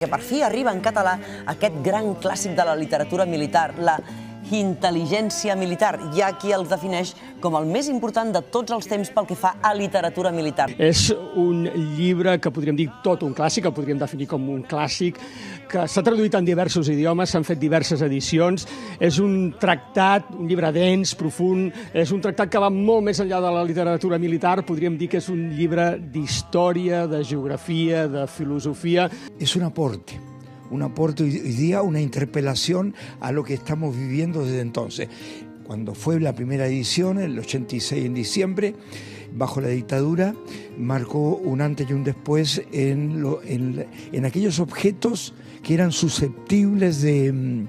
Que per fi arriba en català aquest gran clàssic de la literatura militar, la intel·ligència militar. Hi ha qui els defineix com el més important de tots els temps pel que fa a literatura militar. És un llibre que podríem dir tot un clàssic, el podríem definir com un clàssic, que s'ha traduït en diversos idiomes, s'han fet diverses edicions. És un tractat, un llibre dens, profund, és un tractat que va molt més enllà de la literatura militar. Podríem dir que és un llibre d'història, de geografia, de filosofia. Es un aporte hoy día, una interpelación a lo que estamos viviendo desde entonces. Cuando fue la primera edición, el 86 en diciembre, bajo la dictadura, marcó un antes y un después en aquellos objetos que eran susceptibles de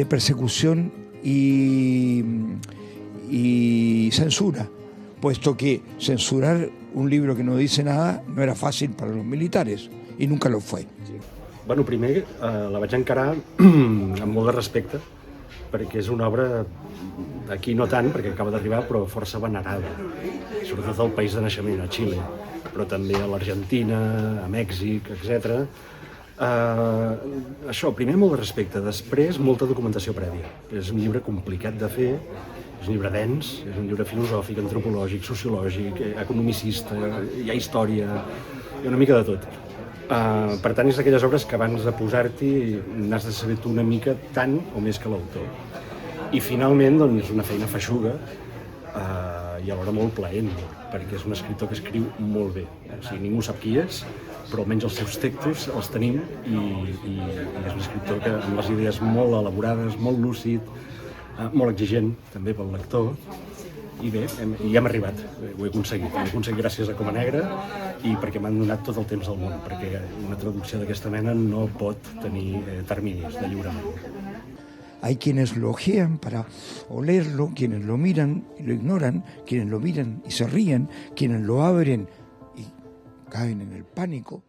persecución y censura, puesto que censurar un libro que no dice nada no era fácil para los militares, y nunca lo fue. Bueno, primer la vaig encarar amb molt de respecte, perquè és una obra, aquí no tant, perquè acaba d'arribar, però força venerada, sobretot al país de naixement, a Xile, però també a l'Argentina, a Mèxic, etc. Això, primer molt de respecte, després molta documentació prèvia. És un llibre complicat de fer, és un llibre dens, és un llibre filosòfic, antropològic, sociològic, economicista, hi ha història, hi ha una mica de tot. Per tant, és d'aquelles obres que abans de posar-t'hi n'has de saber tu una mica tant o més que l'autor. I finalment, doncs, és una feina feixuga i alhora molt plaent, perquè és un escriptor que escriu molt bé. O sigui, ningú sap qui és, però almenys els seus textos els tenim i és un escriptor que amb les idees molt elaborades, molt lúcid, molt exigent també pel lector. I bé, hi hem arribat, ho he aconseguit gràcies a Coma Negra i perquè m'han donat tot el temps del món, perquè una traducció d'aquesta mena no pot tenir terminis de lliurament. Hay quienes lo ojean para olerlo, quienes lo miran y lo ignoran, quienes lo miran y se ríen, quienes lo abren y caen en el pánico.